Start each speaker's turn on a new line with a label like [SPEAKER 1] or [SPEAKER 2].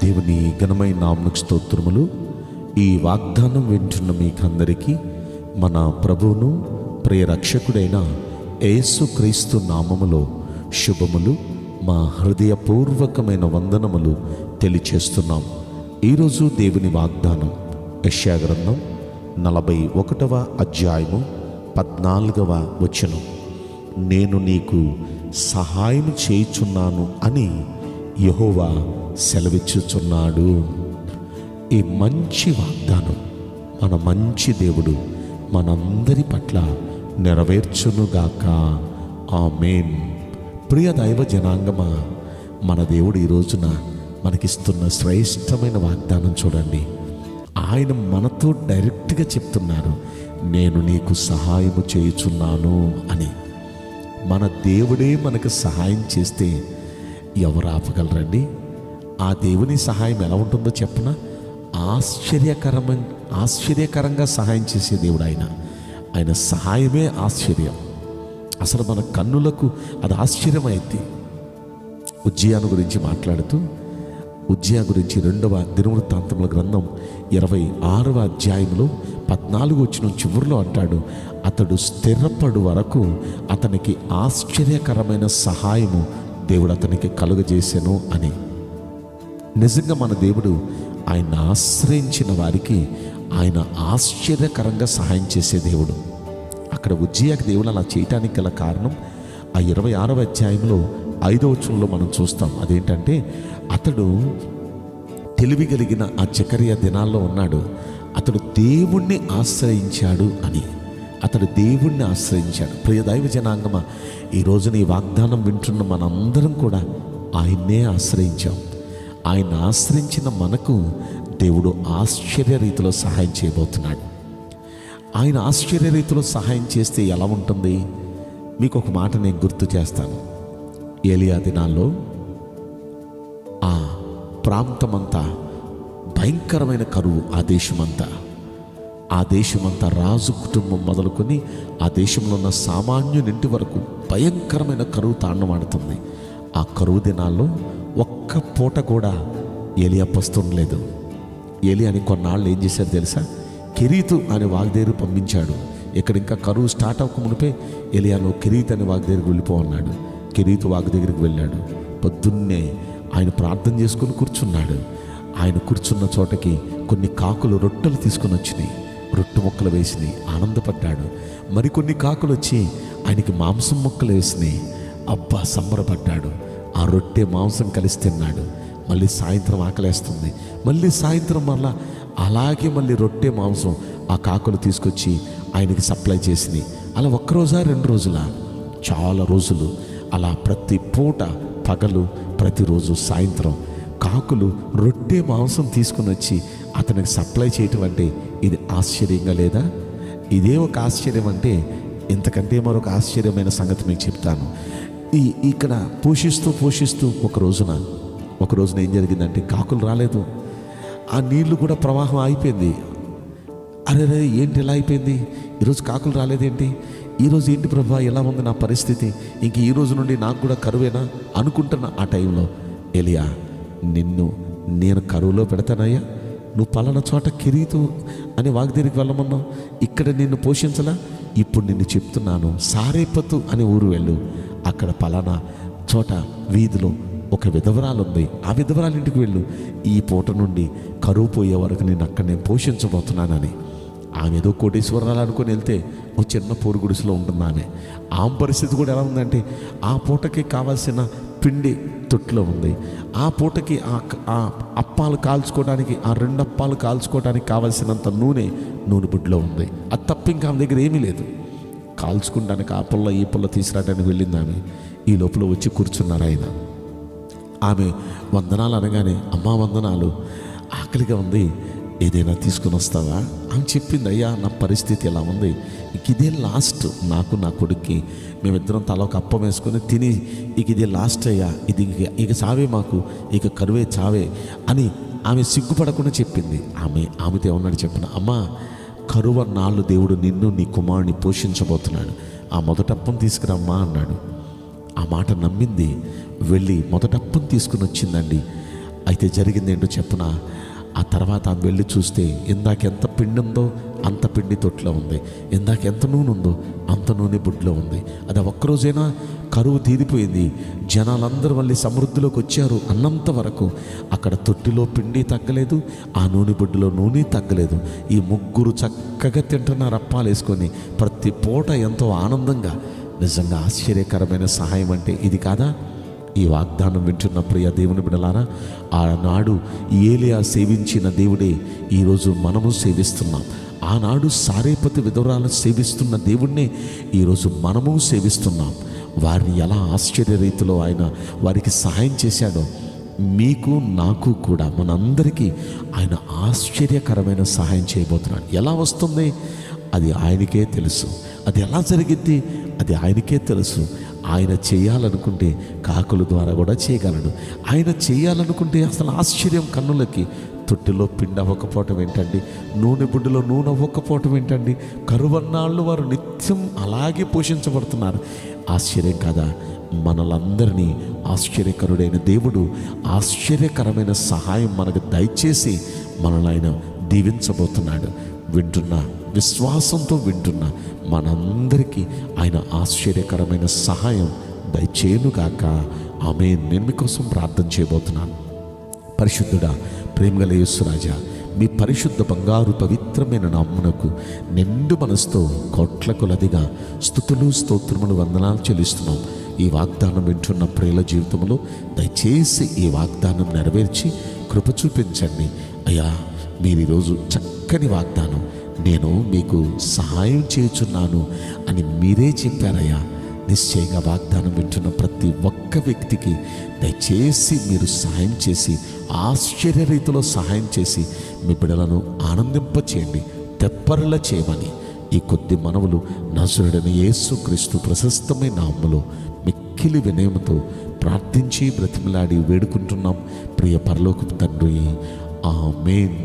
[SPEAKER 1] దేవుని ఘనమైన నామమునకు స్తోత్రములు. ఈ వాగ్దానం వింటున్న మీకందరికీ మన ప్రభువును ప్రియ రక్షకుడైన యేసుక్రీస్తు నామములో శుభములు, మా హృదయపూర్వకమైన వందనములు తెలియచేస్తున్నాం. ఈరోజు దేవుని వాగ్దానం యెషయా గ్రంథం 41వ అధ్యాయము 14వ వచనం. నేను నీకు సహాయం చేయుచున్నాను అని యెహోవా సెలవిచ్చుచున్నాడు. ఈ మంచి వాగ్దానం మన మంచి దేవుడు మనందరి పట్ల నెరవేర్చునుగాక. ఆమేన్. ప్రియ దైవ జనాంగమా, మన దేవుడు ఈ రోజున మనకిస్తున్న శ్రేష్టమైన వాగ్దానం చూడండి. ఆయన మనతో డైరెక్ట్గా చెప్తున్నారు, నేను నీకు సహాయము చేయుచున్నాను అని. మన దేవుడే మనకు సహాయం చేస్తే ఎవరు ఆపగలరండి? ఆ దేవుని సహాయం ఎలా ఉంటుందో చెప్పన, ఆశ్చర్యకరంగా సహాయం చేసే దేవుడు ఆయన సహాయమే ఆశ్చర్యం. అసలు మన కన్నులకు అది ఆశ్చర్యమైంది. ఉజ్జియాను గురించి మాట్లాడుతూ ఉజ్జియా గురించి 2వ దినవృత్తాంతముల గ్రంథం 26వ అధ్యాయంలో 14వ వచనం చివరిలో అంటాడు, అతడు స్థిరపడు వరకు అతనికి ఆశ్చర్యకరమైన సహాయము దేవుడు అతనికి కలుగజేసెను అని. నిజంగా మన దేవుడు ఆయన ఆశ్రయించిన వారికి ఆయన ఆశ్చర్యకరంగా సహాయం చేసే దేవుడు. అక్కడ ఉజ్జియాకి దేవుడు అలా చేయటానికి గల కారణం ఆ 26వ అధ్యాయంలో 5వ వచనంలో మనం చూస్తాం. అదేంటంటే, అతడు తెలివి కలిగిన ఆ జకరియా దినాల్లో ఉన్నాడు. అతడు దేవుణ్ణి ఆశ్రయించాడు అని. అతడు దేవుణ్ణి ఆశ్రయించాడు. ప్రియ దైవ జనాంగమా, ఈ రోజున ఈ వాగ్దానం వింటున్న మనందరం కూడా ఆయన్నే ఆశ్రయించాం. ఆయన ఆశ్రయించిన మనకు దేవుడు ఆశ్చర్య రీతిలో సహాయం చేయబోతున్నాడు. ఆయన ఆశ్చర్య రీతిలో సహాయం చేస్తే ఎలా ఉంటుంది? మీకు ఒక మాట నేను గుర్తు చేస్తాను. ఏలియా దినాల్లో ఆ ప్రాంతమంతా భయంకరమైన కరువు. ఆ దేశమంతా రాజు కుటుంబం మొదలుకొని ఆ దేశంలో ఉన్న సామాన్యునింటి వరకు భయంకరమైన కరువు తాండమాడుతుంది. ఆ కరువు దినాల్లో ఒక్క పూట కూడా ఏలియా పస్తుండలేదు. ఏలియాని కొన్నాళ్ళు ఏం చేశారు తెలుసా? కెరీతు అనే వాగ్దేరు పంపించాడు. ఇక్కడ ఇంకా కరువు స్టార్ట్ అవ్వక మునిపే ఏలియాను కెరీతు అనే వాగ్దేరికి వెళ్ళిపోన్నాడు. కెరీతు వాగు దగ్గరికి వెళ్ళాడు. పొద్దున్నే ఆయన ప్రార్థన చేసుకుని కూర్చున్నాడు. ఆయన కూర్చున్న చోటకి కొన్ని కాకులు రొట్టెలు తీసుకుని వచ్చినాయి. రొట్టె ముక్కలు వేసినాయి. ఆనందపడ్డాడు. మరికొన్ని కాకులు వచ్చి ఆయనకి మాంసం ముక్కలు వేసినాయి. అబ్బా, సంబరపడ్డాడు. ఆ రొట్టె మాంసం కలిసి తిన్నాడు. మళ్ళీ సాయంత్రం ఆకలేస్తుంది. మళ్ళీ సాయంత్రం అలాగే మళ్ళీ రొట్టె మాంసం ఆ కాకులు తీసుకొచ్చి ఆయనకి సప్లై చేసినాయి. అలా ఒక్కరోజా 2 రోజులా? చాలా రోజులు అలా ప్రతి పూట పగలు, ప్రతిరోజు సాయంత్రం కాకులు రొట్టె మాంసం తీసుకుని వచ్చి అతనికి సప్లై చేయటం అంటే ఇది ఆశ్చర్యంగా లేదా? ఇదే ఒక ఆశ్చర్యం అంటే, ఇంతకంటే మరొక ఆశ్చర్యమైన సంగతి మీకు చెప్తాను. ఇక్కడ పోషిస్తూ ఒక రోజున ఏం జరిగిందంటే, కాకులు రాలేదు. ఆ నీళ్లు కూడా ప్రవాహం అయిపోయింది. అరే ఏంటి ఇలా అయిపోయింది? ఈరోజు కాకులు రాలేదేంటి? ఈరోజు ఏంటి ప్రభా, ఎలా ఉంది నా పరిస్థితి? ఇంక ఈ రోజు నుండి నాకు కూడా కరువేనా అనుకుంటున్న ఆ టైంలో, ఏలియా, నేను కరువులో పెడతానయ్యా. నువ్వు పలానా చోట కెరీతు అనే వాగ్దేరికి వెళ్ళమన్నావు. ఇక్కడ నిన్ను పోషించలా? ఇప్పుడు నిన్ను చెప్తున్నాను, సారేపతు అనే ఊరు వెళ్ళు. అక్కడ పలానా చోట వీధిలో ఒక విధవరాలు ఉంది. ఆ విధవరాలు ఇంటికి వెళ్ళు. ఈ పూట నుండి కరువు పోయే వరకు నేను అక్కడ నేను పోషించబోతున్నానని. ఆమె ఏదో కోటేశ్వరాలు అనుకుని వెళ్తే ఓ చిన్న పోరు గుడిసెలో ఉంటుంది ఆమె. ఆమె పరిస్థితి కూడా ఎలా ఉందంటే, ఆ పూటకి కావాల్సిన పిండి తొట్టులో ఉంది. ఆ పూటకి ఆ అప్పాలు కాల్చుకోవడానికి, ఆ 2 అప్పాలు కాల్చుకోవడానికి కావాల్సినంత నూనె బుడ్లో ఉంది. అది తప్ప ఇంకా ఆమె దగ్గర ఏమీ లేదు. కాల్చుకుంటానికి ఆ పుల్ల ఈ పుల్ల తీసుకురావడానికి వెళ్ళింది ఆమె. ఈ లోపల వచ్చి కూర్చున్నారు ఆయన. ఆమె వందనాలు అనగానే, అమ్మా వందనాలు, ఆకలిగా ఉంది, ఏదైనా తీసుకుని వస్తావా అని చెప్పింది. అయ్యా, నా పరిస్థితి ఎలా ఉంది, ఇదే లాస్ట్. నాకు నా కొడుక్కి మేమిద్దరం తల ఒక అప్పం వేసుకొని తిని ఇదే లాస్ట్ అయ్యా, ఇది ఇక చావే, మాకు ఇక కరువే చావే అని ఆమె సిగ్గుపడకుండా చెప్పింది. ఆమెతో ఏమన్నాడు చెప్పిన, అమ్మా, కరువ నాళ్ళు దేవుడు నిన్ను నీ కుమారుని పోషించబోతున్నాడు. ఆ మొదటప్పం తీసుకురమ్మా అన్నాడు. ఆ మాట నమ్మింది. వెళ్ళి మొదటప్పం తీసుకుని వచ్చిందండి. అయితే జరిగింది ఏంటో చెప్పున, ఆ తర్వాత ఆమె వెళ్ళి చూస్తే ఇందాక ఎంత పిండి ఉందో అంత పిండి తొట్టిలో ఉంది, ఇందాక ఎంత నూనె ఉందో అంత నూనె బుడ్లో ఉంది. అది ఒక్కరోజైనా కరువు తీరిపోయింది, జనాలందరూ మళ్ళీ సమృద్ధిలోకి వచ్చారు అన్నంత వరకు అక్కడ తొట్టిలో పిండి తగ్గలేదు, ఆ నూనె బుడ్డిలో నూనె తగ్గలేదు. ఈ ముగ్గురు చక్కగా తింటున్నారు అప్పాలు వేసుకొని, ప్రతి పూట ఎంతో ఆనందంగా. నిజంగా ఆశ్చర్యకరమైన సహాయం అంటే ఇది కాదా? ఈ వాగ్దానం వింటున్న ప్రియ దేవుని బిడ్డలారా, ఆనాడు ఏలియా సేవించిన దేవుడే ఈరోజు మనము సేవిస్తున్నాం. ఆనాడు సారేపతి విధవరాలు సేవిస్తున్న దేవుణ్ణే ఈరోజు మనము సేవిస్తున్నాం. వారిని ఎలా ఆశ్చర్య రీతిలో ఆయన వారికి సహాయం చేశాడో, మీకు నాకు కూడా మనందరికీ ఆయన ఆశ్చర్యకరమైన సహాయం చేయబోతున్నాడు. ఎలా వస్తుంది అది ఆయనకే తెలుసు, అది ఎలా జరిగిద్ది అది ఆయనకే తెలుసు. ఆయన చేయాలనుకుంటే కాకుల ద్వారా కూడా చేయగలడు. ఆయన చేయాలనుకుంటే అసలు ఆశ్చర్యం కన్నులకి. తొట్టిలో పిండి అవ్వకపోవటం ఏంటండి, నూనె బుడ్డిలో నూనె అవ్వకపోవటం ఏంటండి? కరువన్నాళ్ళు వారు నిత్యం అలాగే పోషించబడుతున్నారు. ఆశ్చర్యం కదా? మనలందరినీ ఆశ్చర్యకరుడైన దేవుడు ఆశ్చర్యకరమైన సహాయం మనకు దయచేసి మనల్ని ఆయన దీవించబోతున్నాడు. వింటున్న విశ్వాసంతో వింటున్న మనందరికీ ఆయన ఆశ్చర్యకరమైన సహాయం దయచేయునుగాక. ఆమేన్. నేను మీకోసం ప్రార్థన చేయబోతున్నాను. పరిశుద్ధుడా, ప్రేమగల యేసురాజా, మీ పరిశుద్ధ బంగారు పవిత్రమైన నామమునకు నిండు మనసుతో కోట్ల కొలదిగా స్తుతులు స్తోత్రములు వందనాలు చెల్లిస్తున్నాం. ఈ వాగ్దానం వింటున్న ప్రియుల జీవితంలో దయచేసి ఈ వాగ్దానం నెరవేర్చి కృప చూపించండి అయ్యా. మీరు ఈరోజు చక్కని వాగ్దానం, నేను మీకు సహాయం చేయుచున్నాను అని మీరే చెప్పారయ్యా. నిశ్చయంగా వాగ్దానం వింటున్న ప్రతి ఒక్క వ్యక్తికి దయచేసి మీరు సహాయం చేసి ఆశ్చర్య రీతిలో సహాయం చేసి మీ బిడ్డలను ఆనందింపచేయండి, తెప్పరల చేయమని ఈ కొద్ది మనవులు నజరుడైన యేసుక్రీస్తు ప్రశస్తమైన నామములో మిక్కిలి వినయముతో ప్రార్థించి బ్రతిమలాడి వేడుకుంటున్నాం ప్రియ పరలోకపు తండ్రి. ఆమేన్.